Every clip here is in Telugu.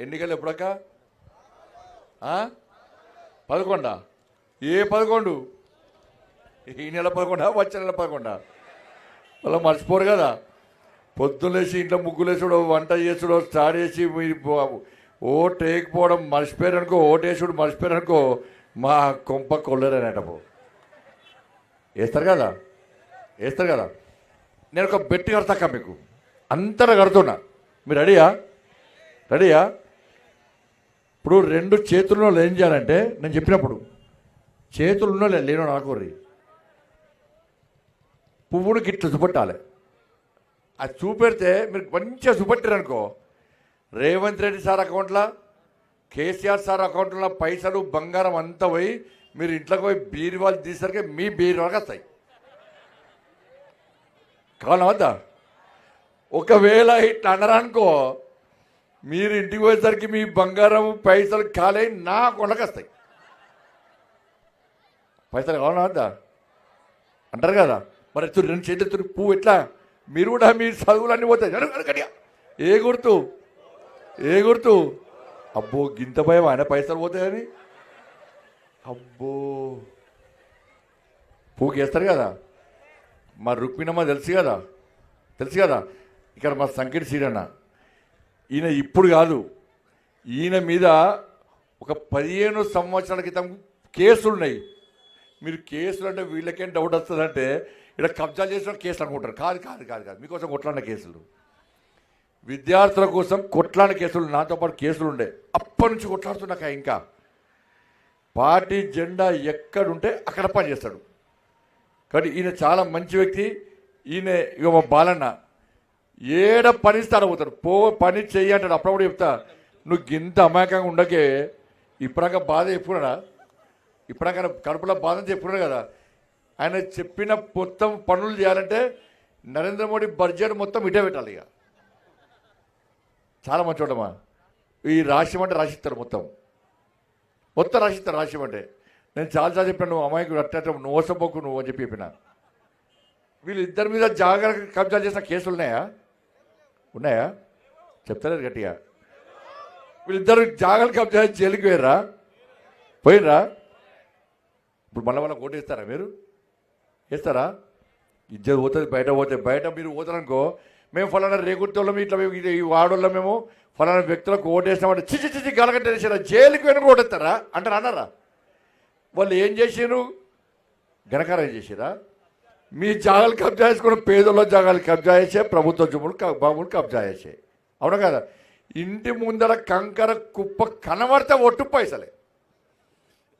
ఎన్నికలు ఎప్పుడక్క 11? ఏ 11? ఈ నెల 11 వచ్చే నెల 11? మళ్ళీ మర్చిపోరు కదా. పొద్దున్నేసి ఇంట్లో ముగ్గులేసుడు, వంట చేసుడు, స్టార్ట్ చేసి ఓటు వేయకపోవడం మర్చిపోయారు అనుకో, ఓటు వేసుడు మర్చిపోయారు అనుకో, మా కొంప కొల్లరనేటప్పు వేస్తారు కదా, వేస్తారు కదా. నేను ఒక బెట్టి కడతాక మీకు అంతటా కడుతున్నా, మీరు రెడీయా? రెడీయా? ఇప్పుడు 2 చేతుల్లో ఏం చేయాలంటే, నేను చెప్పినప్పుడు చేతులున్నో లేనో నాకోర్రి పువ్వును గిట్ల చూపెట్టాలి. అది చూపెడితే మీరు మంచిగా చూపెట్టారనుకో, రేవంత్ రెడ్డి సార్ అకౌంట్లో, కేసీఆర్ సార్ అకౌంట్లో పైసలు బంగారం అంతా పోయి మీరు ఇంట్లోకి పోయి బీరువాలు తీసరికి మీ బీరువాళ్ళకి వస్తాయి. కావాలా వద్దా? ఒకవేళ ఇట్లా అన్నారనుకో, మీరు ఇంటికి పోయేసరికి మీ బంగారం పైసలు ఖాళీ నా కొండకు వస్తాయి. పైసలు కావాలా వద్దా అంటారు కదా. మరి 2 చేతులు పువ్వు ఎట్లా? మీరు కూడా మీ చదువులన్నీ పోతాయి. గట్టిగా ఏ గుర్తు? ఏ గుర్తు? అబ్బో గింత భయం, ఆయన పైసలు పోతాయని. అబ్బో పువ్వుకి వేస్తారు కదా. మా రుక్మిణమ్మ తెలుసు కదా, తెలుసు కదా. ఇక్కడ మా సంకటి సీడన్న, ఈయన ఇప్పుడు కాదు, ఈయన మీద ఒక 15 సంవత్సరాల క్రితం కేసులు ఉన్నాయి. మీరు కేసులు అంటే వీళ్ళకేం డౌట్ వస్తుందంటే, ఇక్కడ కబ్జా చేసిన కేసులు అనుకుంటారు. కాదు కాదు కాదు కాదు, మీకోసం కొట్లాడిన కేసులు, విద్యార్థుల కోసం కొట్లాడిన కేసులు, నాతో పాటు కేసులు ఉండే. అప్పటి నుంచి కొట్లాడుతున్నాక ఇంకా పార్టీ జెండా ఎక్కడుంటే అక్కడ పని చేస్తాడు. కాబట్టి ఈయన చాలా మంచి వ్యక్తి. ఈయన ఇక మా బాలన్న ఏడ పని ఇస్తే అడగవుతాడు, పని చెయ్యి అంటాడు. అప్పుడప్పుడు చెప్తా, నువ్వు ఇంత అమాయకంగా ఉండకే, ఇప్పుడాక బాధ చెప్పుకున్నాడా, ఇప్పుడాక కడుపులో బాధ చెప్పుకున్నాడు కదా. ఆయన చెప్పిన మొత్తం పనులు చేయాలంటే నరేంద్ర మోడీ బడ్జెట్ మొత్తం ఇటే పెట్టాలి. ఇక చాలా మంచి వాడమ్మా. ఈ రాష్ట్రం అంటే రాసిస్తారు, మొత్తం మొత్తం రాసిస్తారు. రాష్ట్రం అంటే నేను చాలాసార్లు చెప్పిన, నువ్వు అమాయకుడు అట్ట నువ్వు ఓసపోకు నువ్వు అని చెప్పిన. వీళ్ళిద్దరి మీద జాగ్రత్త కబ్జా చేసిన కేసులు ఉన్నాయా? ఉన్నాయా? చెప్తలేరు గట్టిగా. వీళ్ళిద్దరు జాగ్రత్త కబ్జా చేసి జైలుకి పోయినరా? పోయినరా? ఇప్పుడు మళ్ళీ వాళ్ళకి ఓటు వేస్తారా? మీరు వేస్తారా? ఇద్దరు పోతుంది, బయట పోతే బయట మీరు పోతారనుకో, మేము ఫలానా రేగుర్తోళ్ళం ఇట్లా మేము ఈ వాడోళ్ళం మేము ఫలానా వ్యక్తులకు ఓటు వేస్తామంటే చిచి చిచి గలగట్టేసారా, జైలుకి వెనుక ఓటేస్తారా అంటారు. అన్నారా? వాళ్ళు ఏం చేసారు? ఘనకారం చేసారా? మీ జాగాలు కబ్జా చేసుకుని పేదల జాగాలు కబ్జా చేసే, ప్రభుత్వ భూములు కబ్జా చేసే. అవునా కదా? ఇంటి ముందర కంకర కుప్ప కనబడితే ఒట్టు పైసలే,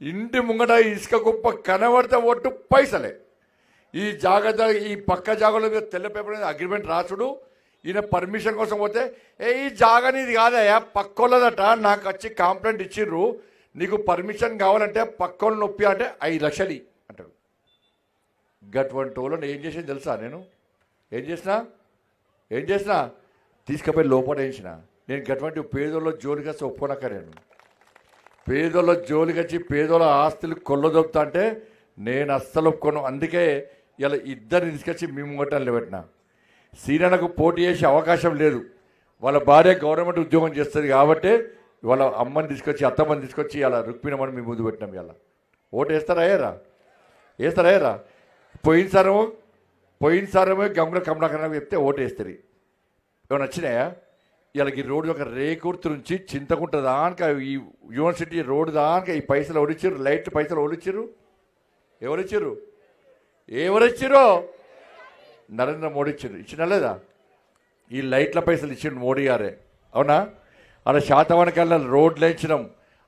ఇంటి ముంగట ఇసుక కుప్ప కనబడితే ఒట్టు పైసలే. ఈ జాగ్రత్త, ఈ పక్క జాగాలో మీద తెల్ల పేపర్ మీద అగ్రిమెంట్ రాసుడు. ఈయన పర్మిషన్ కోసం పోతే, ఈ జాగా నీది కాదయా పక్కోళ్ళదట, నాకు వచ్చి కంప్లైంట్ ఇచ్చిర్రు, నీకు పర్మిషన్ కావాలంటే పక్కోళ్ళు నొప్పి అంటే 5 లక్షలు అంటాడు. గటువంటి వాళ్ళని ఏం చేసింది తెలుసా? నేను ఏం చేసినా తీసుకుపోయి లోపల వేయించిన. నేను గటువంటి పేదోళ్ళ జోలికి వచ్చి ఒప్పుకోనక్క. నేను పేదోళ్ళ జోలికి వచ్చి పేదోళ్ళ ఆస్తులు కొల్లదొప్పుతా అంటే నేను అస్సలు ఒప్పుకోను. అందుకే ఇలా ఇద్దరిని తీసుకొచ్చి మేము కొట్టాలి నిలబెట్టిన. సీనన్నకు పోటీ చేసే అవకాశం లేదు, వాళ్ళ భార్య గవర్నమెంట్ ఉద్యోగం చేస్తుంది కాబట్టి వాళ్ళ అమ్మని తీసుకొచ్చి అత్తమ్మని తీసుకొచ్చి అలా రుక్మిణమ్మని మేము ముందు పెట్టినాం. ఇలా ఓటు వేస్తారా? అయ్యారా? వేస్తారా? అయ్యారా? పోయినసారేమో గంగుల కమలాకరణ చెప్తే ఓటు వేస్తారు. ఏమైనా వచ్చినాయా? వీళ్ళకి రోడ్డు ఒక రేకుర్తి నుంచి చింతకుంట దానిక ఈ యూనివర్సిటీ రోడ్డు దానిక ఈ పైసలు ఓడిచ్చారు, లైట్ పైసలు ఓడిచ్చారు. ఎవరిచ్చారు? నరేంద్ర మోడీ ఇచ్చారు. ఇచ్చినా లేదా? ఈ లైట్ల పైసలు ఇచ్చిండు మోడీ గారే. అవునా? అలా శాతవానికల్లా రోడ్లు వేయించినాం,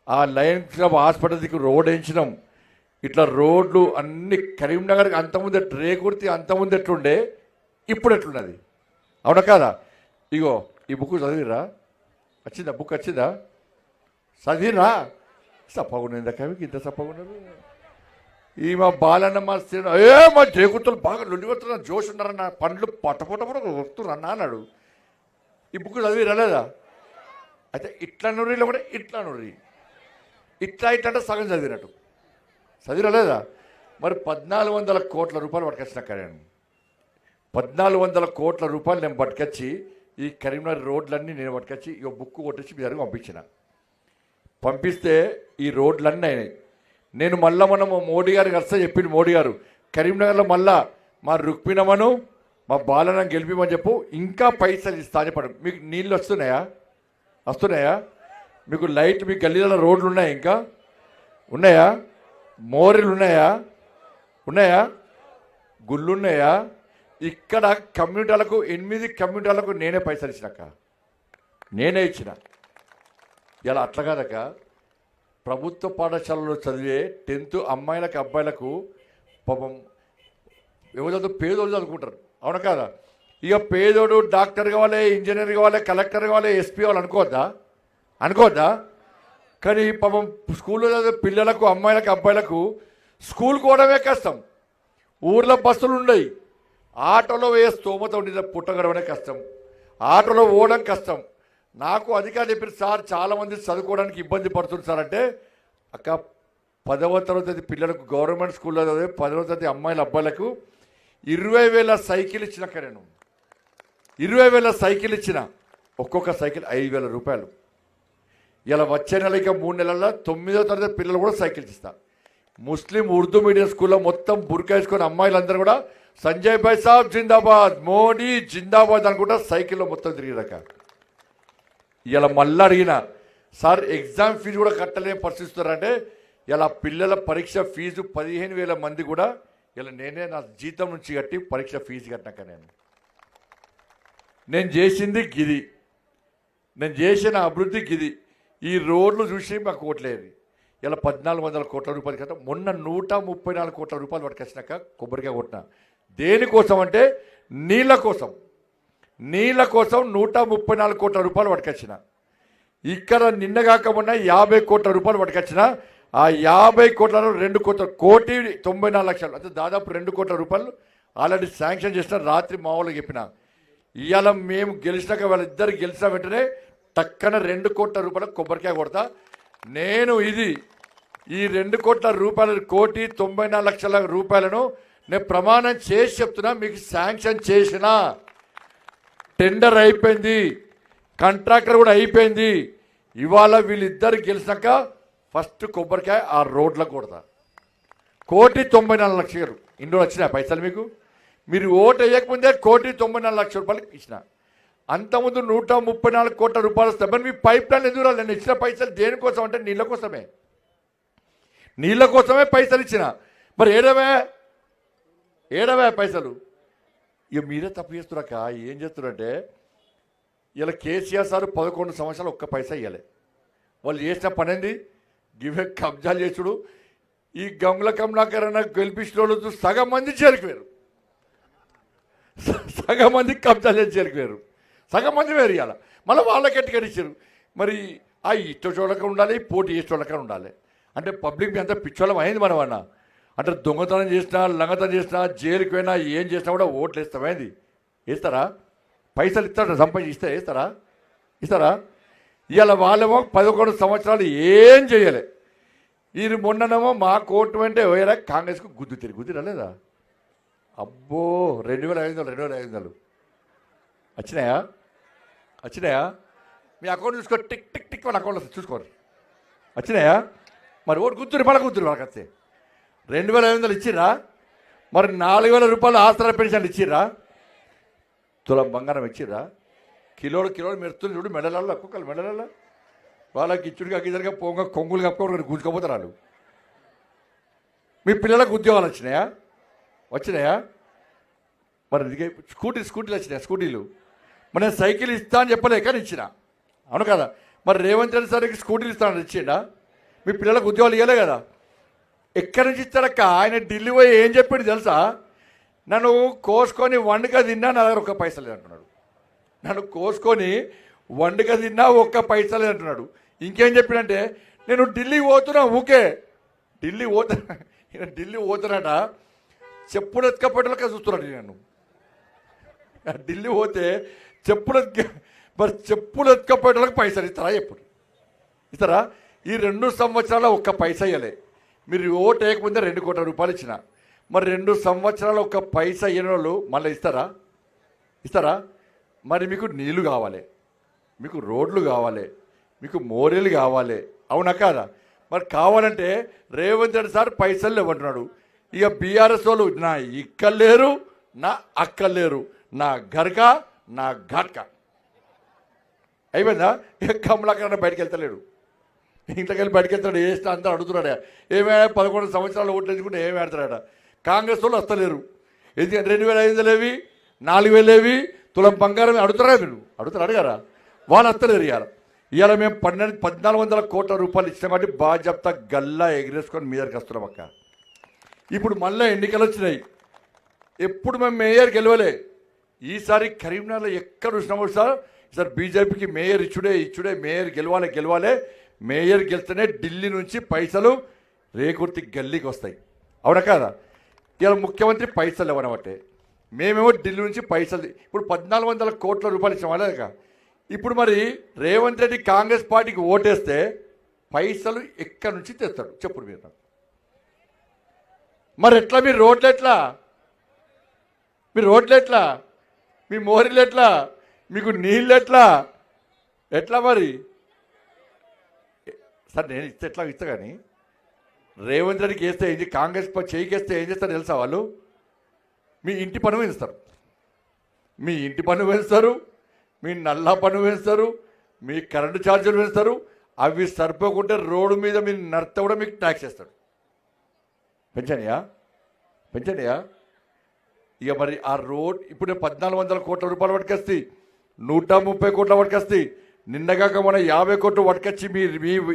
ఆ లయన్స్ క్లబ్ హాస్పిటల్ దిక్కు రోడ్ వేయించినాం. ఇట్లా రోడ్లు అన్ని కరీంనగర్కి అంతకుముందు రేకుర్తి అంతకుముందు ఎట్లుండే, ఇప్పుడు ఎట్లున్నది. అవునా కాదా? ఇగో ఈ బుక్ చదివిరా? వచ్చిందా? బుక్ వచ్చిందా? చదివిరా? సప్పగున్నది కవికి, ఇంత సప్పగున్నారు. ఈ మా బాలన్న మా మా జయకుర్తులు బాగా లొల్లి కొడుతున్నారు, జోష్ ఉన్నారన్న, పండ్లు పట్టపొట్ట వస్తున్నారు అన్నాడు. ఈ బుక్ చదివిరా లేదా? అయితే ఇట్లా నుర్రిలో కూడా ఇట్లా నుర్రి, ఇట్లా అంటే సగం చదివినట్టు. చదివిరా లేదా? మరి 1400 కోట్ల రూపాయలు పట్టుకొచ్చిన నేను 1400 కోట్ల రూపాయలు నేను పట్టుకొచ్చి ఈ కరీంనగర్ రోడ్లన్నీ నేను పట్టుకొచ్చి ఇక బుక్ కొట్టేసి మీ దగ్గరకు పంపిస్తే ఈ రోడ్లన్నీ అయినాయి. నేను మళ్ళీ మనము మోడీ గారికి వస్తే చెప్పింది మోడీ గారు, కరీంనగర్లో మళ్ళా మా రుక్మిణమ్మను మా బాలను గెలిపిమని చెప్పు, ఇంకా పైసలు ఇస్తా అని చెప్పడం. మీకు నీళ్ళు వస్తున్నాయా? మీకు లైట్, మీ గల్లీలలో రోడ్లు ఉన్నాయా? ఇంకా ఉన్నాయా? మోరీలు ఉన్నాయా? గుళ్ళు ఉన్నాయా? ఇక్కడ కమ్యూనిటీలకు 8 కమ్యూనిటీలకు నేనే పైసలు నేనే ఇచ్చిన. ఇలా అట్లా కాదక ప్రభుత్వ పాఠశాలలో చదివే 10th అమ్మాయిలకు అబ్బాయిలకు పాపం ఎవరు పేదోళ్ళు చదువుకుంటారు, అవునా కాదా? ఇక పేదోడు డాక్టర్ కావాలి, ఇంజనీర్ కావాలి, కలెక్టర్ కావాలి, ఎస్పీ కావాలి అనుకోవద్దా? కానీ పాపం స్కూల్లో చదివే పిల్లలకు అమ్మాయిలకు అబ్బాయిలకు స్కూల్కి పోవడమే కష్టం. ఊర్లో బస్సులు ఉన్నాయి, ఆటోలో స్తోమత ఉండి పుట్టగడమనే కష్టం, ఆటోలో పోవడం కష్టం. నాకు అధికారులు చెప్పారు, సార్ చాలామంది చదువుకోవడానికి ఇబ్బంది పడుతుంది సార్ అంటే, అక్క 10వ తరగతి పిల్లలకు గవర్నమెంట్ స్కూల్లో చదివే 10వ తరగతి అమ్మాయిల అబ్బాయిలకు 20,000 సైకిల్ ఇచ్చినాక, నేను 20,000 సైకిల్ ఇచ్చిన. ఒక్కొక్క సైకిల్ 5,000 రూపాయలు. ఇలా వచ్చే నెల ఇక 3 నెలల్లో 9వ తరగతి పిల్లలు కూడా సైకిల్స్ ఇస్తా. ముస్లిం ఉర్దూ మీడియం స్కూల్లో మొత్తం బుర్కా వేసుకొని అమ్మాయిలందరూ కూడా సంజయ్ భాయ్ సాబ్ జిందాబాద్, మోడీ జిందాబాద్ అనుకుంటా సైకిల్లో మొత్తం తిరిగినాక. ఇలా మళ్ళీ అడిగిన, సార్ ఎగ్జామ్ ఫీజు కూడా కట్టలేని పరిస్థితున్నారంటే, ఇలా పిల్లల పరీక్ష ఫీజు 15,000 మంది కూడా ఇలా నేనే నా జీతం నుంచి కట్టి పరీక్ష ఫీజు కట్టినాక నేను చేసింది గిది, నేను చేసిన అభివృద్ధి గిది. ఈ రోడ్లు చూసి మాకు ఓట్లేదు. ఇలా 1,400 కోట్ల రూపాయలు కదా, మొన్న 134 కోట్ల రూపాయలు పట్టుకొచ్చినాక కొబ్బరికాయ కొట్టిన. దేనికోసం అంటే నీళ్ళ కోసం 134 కోట్ల రూపాయలు పట్టుకొచ్చిన. ఇక్కడ నిన్నగాక మొన్న 50 కోట్ల రూపాయలు పట్టుకొచ్చిన. ఆ 50 కోట్లలో 2,94,00,000 అంటే దాదాపు 2 కోట్ల రూపాయలు ఆల్రెడీ శాంక్షన్ చేసిన. రాత్రి మా వాళ్ళకి చెప్పిన, ఇవాళ మేము గెలిచినాక వాళ్ళిద్దరు గెలిచిన వెంటనే టక్కన 2 కోట్ల రూపాయలకు కొబ్బరికాయ కొడతా. నేను ఈ 2 కోట్ల రూపాయలు 1,94,00,000 రూపాయలను నేను ప్రమాణం చేసి చెప్తున్నా, మీకు శాంక్షన్ చేసిన. టెండర్ అయిపోయింది, కాంట్రాక్టర్ కూడా అయిపోయింది. ఇవాళ వీళ్ళిద్దరు గెలిచినాక ఫస్ట్ కొబ్బరికాయ ఆ రోడ్లకు కొడతా. 1,94,00,000 ఇందులో వచ్చినాయి పైసలు మీకు. మీరు ఓటు వేయకముందే 1,94,00,000 రూపాయలు ఇచ్చిన. అంతకుముందు 134 కోట్ల రూపాయలు వస్తాయి. మరి మీ పైప్ లైన్ ఎందుకు రాలేదు? నేను ఇచ్చిన పైసలు దేనికోసం అంటే నీళ్ళ కోసమే పైసలు ఇచ్చిన. మరి ఏడవే పైసలు. ఇక మీరే తప్పు చేస్తున్నాక ఏం చేస్తున్నారంటే, ఇలా కేసీఆర్ సార్ 11 సంవత్సరాలు ఒక్క పైసా ఇవ్వలే. వాళ్ళు చేసిన పని ఏంది? గివే కబ్జాలు చేసుడు. ఈ గంగుల కమలాకరణ గెలిపించిన వాళ్ళు సగం మంది చేరికిపోయారు, సగం మంది కబ్జాలు చేసి చేరికిపోయారు, సగం మంది వేరు. ఇవ్వాలి మళ్ళీ వాళ్ళకి ఎట్టుకడిచ్చారు. మరి ఆ ఇష్టోళ్ళక ఉండాలి, పోటీ చేసేటోళ్ళక ఉండాలి. అంటే పబ్లిక్ మీ అంతా పిచ్చోళ్ళం అయింది మనం అన్న. అంటే దొంగతనం చేసినా, లంగతనం చేసినా, జైలుకి పోయినా, ఏం చేసినా కూడా ఓట్లు వేస్తామైంది. వేస్తారా? పైసలు ఇస్తారా? సంపాదించి ఇస్తారా? ఇవాళ వాళ్ళేమో 11 సంవత్సరాలు ఏం చేయలే. ఇది మొన్ననేమో మా కోర్టు అంటే వేరే కాంగ్రెస్కు గుద్దు రాలేదా? అబ్బో 2,500 వచ్చినాయా? మీ అకౌంట్ చూసుకో, టిక్ టిక్ టిక్ వాళ్ళ అకౌంట్లో చూసుకోండి. వచ్చినాయా? మరి ఓటు గుర్తురు వాళ్ళకి వస్తే 2,500 ఇచ్చిర్రా? మరి 4,000 రూపాయలు ఆసరా పెన్షన్లు ఇచ్చిర్రా? తులం బంగారం ఇచ్చిర్రా? కిలోలు మెరుతులు చూడు మెడలలో, ఒక్కొక్కరు మెడలలో. వాళ్ళకి ఇచ్చుడుగా ఇద్దరుగా పొంగ కొంగులు కప్పుకోవడం కూర్చుకోపోతారు వాళ్ళు. మీ పిల్లలకు ఉద్యోగాలు వచ్చినాయా? మరి స్కూటీలు వచ్చినాయా? స్కూటీలు మరి నేను సైకిల్ ఇస్తా అని చెప్పలేక ఇచ్చిన, అవును కదా? మరి రేవంత్ రెడ్డి సార్కి స్కూటీలు ఇస్తానని ఇచ్చిండా? మీ పిల్లలకు ఉద్యోగాలు ఇవ్వలే కదా? ఎక్కడి నుంచి ఇస్తాడక్క? ఆయన ఢిల్లీ పోయి ఏం చెప్పాడు తెలుసా? నన్ను కోసుకొని వండుక తిన్నా నా దగ్గర 1 పైసా లేదంటున్నాడు. నన్ను కోసుకొని వండుక తిన్నా 1 పైసా లేదంటున్నాడు. ఇంకేం చెప్పినంటే, నేను ఢిల్లీ పోతున్నా, ఢిల్లీ పోతున్నట చెప్పులు ఎత్తుకపోయేటోళ్ళకే చూస్తున్నాడు. నేను ఢిల్లీ పోతే చెప్పులు ఎత్తుకపోయేటోళ్ళకి పైసలు ఇస్తారా? ఈ 2 సంవత్సరాల 1 పైసా ఇవ్వలే. మీరు ఓటు వేయకముందే 2 కోట్ల రూపాయలు ఇచ్చిన. మరి 2 సంవత్సరాలు 1 పైసా ఇవ్వని వాళ్ళు మళ్ళీ ఇస్తారా? మరి మీకు నీళ్లు కావాలి, మీకు రోడ్లు కావాలి, మీకు మోరీలు కావాలి, అవునా కాదా? మరి కావాలంటే రేవంత్ రెడ్డి సార్ పైసలు లేవంటున్నాడు. ఇక బీఆర్ఎస్ వాళ్ళు నా ఇక్కలేరు, నా అక్కలేరు, నా గర్క, నా ఘట్క అయిపోయిందా? ఇక కమలాకరణ బయటకు వెళ్తలేడు, ఇంట్లోకి వెళ్ళి బయటకు వెళ్తాడు. వేసిన అంతా అడుగుతున్నాడు, ఏమైనా 11 సంవత్సరాలు ఓట్లు వేసుకుంటే ఏమి ఆడతాడట. కాంగ్రెస్ వాళ్ళు వస్తలేరు, ఎందుకంటే 2,500 ఏవి, 4,000 ఏవి, తులం బంగారం అడుగుతారా? మీరు అడగారా? వాళ్ళు వస్తలేరు. ఇవాళ మేము 1,400 కోట్ల రూపాయలు ఇచ్చినామంటే బాధ్యత గల్లా ఎగిరేసుకొని మీదకి వస్తున్నాం అక్క. ఇప్పుడు మళ్ళీ ఎన్నికలు వచ్చినాయి, ఎప్పుడు మేము మేయర్ గెలవలే. ఈసారి కరీంనగర్లో ఎక్కడ చూసినామో సార్ బీజేపీకి మేయర్ ఇచ్చుడే, మేయర్ గెలవాలి. మేయర్ గెలిస్తేనే ఢిల్లీ నుంచి పైసలు రేకుర్తి గల్లీకి వస్తాయి, అవునా కాదా? ఇలా ముఖ్యమంత్రి పైసలు ఇవ్వనబట్టే మేమేమో ఢిల్లీ నుంచి పైసలు ఇప్పుడు 1,400 కోట్ల రూపాయలు ఇచ్చాం అలాగా. ఇప్పుడు మరి రేవంత్ రెడ్డి కాంగ్రెస్ పార్టీకి ఓటేస్తే పైసలు ఎక్కడి నుంచి తెస్తాడు చెప్పుడు మీరు? మరి ఎట్లా మీరు రోడ్లు ఎట్లా, మీ మోరీలు ఎట్లా, మీకు నీళ్ళు ఎట్లా మరి? సార్ నేను ఇస్తా కానీ రేవంత్ రెడ్డికి వేస్తే ఏంటి, కాంగ్రెస్ చేయికేస్తే ఏం చేస్తారు తెలుసా? వాళ్ళు మీ ఇంటి పన్ను పెంచుతారు, మీ నల్లా పన్ను పెంచుతారు, మీ కరెంటు ఛార్జీలు పెంచుతారు. అవి సరిపోకుంటే రోడ్డు మీద మీరు నడితే కూడా మీకు ట్యాక్స్ వేస్తాడు. పెంచనియా? ఇక మరి ఆ రోడ్ ఇప్పుడు 1,400 కోట్ల రూపాయలు పట్టుకొస్తాయి, 130 కోట్ల పట్టుకొస్తాయి. నిన్నగాక మన 50 కోట్లు పట్టుకొచ్చి మీ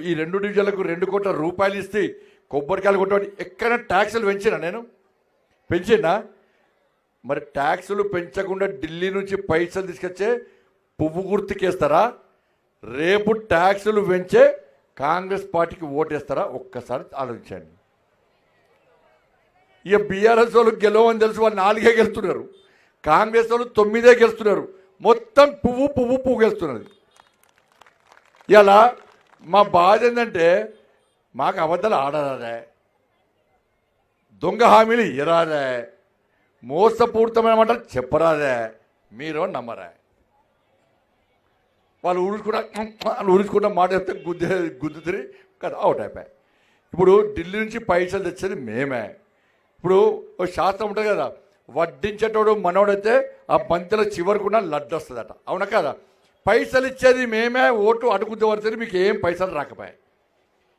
ఈ 2 డివిజన్లకు 2 కోట్ల రూపాయలు ఇస్తే కొబ్బరికాయలు కొట్టబడి ఎక్కడైనా ట్యాక్సులు పెంచినా? మరి ట్యాక్సులు పెంచకుండా ఢిల్లీ నుంచి పైసలు తీసుకొచ్చే పువ్వు గుర్తుకేస్తారా? రేపు ట్యాక్సులు పెంచే కాంగ్రెస్ పార్టీకి ఓటేస్తారా? ఒక్కసారి ఆలోచించండి. ఇక బీఆర్ఎస్ వాళ్ళు గెలవని తెలుసు, వాళ్ళు 4 గెలుస్తున్నారు, కాంగ్రెస్ వాళ్ళు 9 గెలుస్తున్నారు. మొత్తం పువ్వు గెలుస్తున్నది. ఇలా మా బాధ ఏంటంటే మాకు అబద్ధాలు ఆడరాదే, దొంగ హామీలు ఇరాదే, మోసపూరితమైన మాటలు చెప్పరాదే, మీరు నమ్మరా? వాళ్ళు ఊరుకుంటా మాట చెప్తే గుద్దుతిరి కదా అవుట్ అయిపోయాయి. ఇప్పుడు ఢిల్లీ నుంచి పైసలు తెచ్చేది మేమే. ఇప్పుడు ఒక శాస్త్రం ఉంటుంది కదా, వడ్డించేటోడు మనోడైతే ఆ బంతిలో చివరికున్న లడ్డు వస్తుందట, అవునా కదా? పైసలు ఇచ్చేది మేమే, ఓటు అడుగుతూ వస్తుంది, మీకు ఏం పైసలు రాకపోయాయి.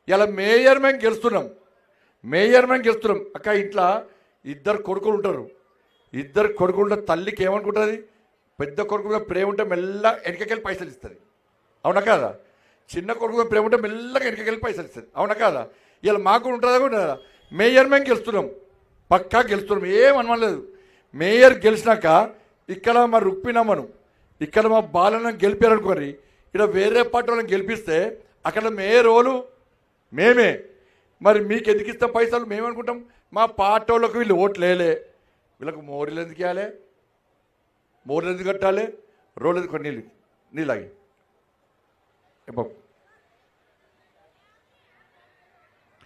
ఇలా మేయర్ మేము గెలుస్తున్నాం. అక్క ఇంట్లో 2 కొడుకులు ఉంటారు, 2 కొడుకులు తల్లికి ఏమనుకుంటుంది? పెద్ద కొడుకు మీద ప్రేమ ఉంటే మెల్లగా వెనకకెళ్ళి పైసలు ఇస్తుంది, అవునా కాదా? చిన్న కొడుకు మీద ప్రేమ ఉంటే మెల్లగా వెనకకెళ్ళి పైసలు ఇస్తుంది, అవునా కాదా? ఇలా మాకు ఉంటుందా కూడా? మేయర్ మేము గెలుస్తున్నాం, పక్కా గెలుస్తున్నాం, ఏమనలేదు. మేయర్ గెలిచినాక ఇక్కడ మా రుక్మిణమ్మను, ఇక్కడ మా బాలను గెలిపారనుకోని ఇక్కడ వేరే పార్టీ వాళ్ళని గెలిపిస్తే అక్కడ మేయర్ వాళ్ళు మేమే. మరి మీకు ఎందుకు ఇస్తాం పైసలు? మేమనుకుంటాం మా పార్టీ వాళ్ళకు వీళ్ళు ఓట్లు వేయలే, వీళ్ళకు మోరీలు ఎందుకు ఇవ్వాలి, మోరీలు ఎందుకు కట్టాలి, రోడ్లు ఎందుకు నీళ్ళు ఆగి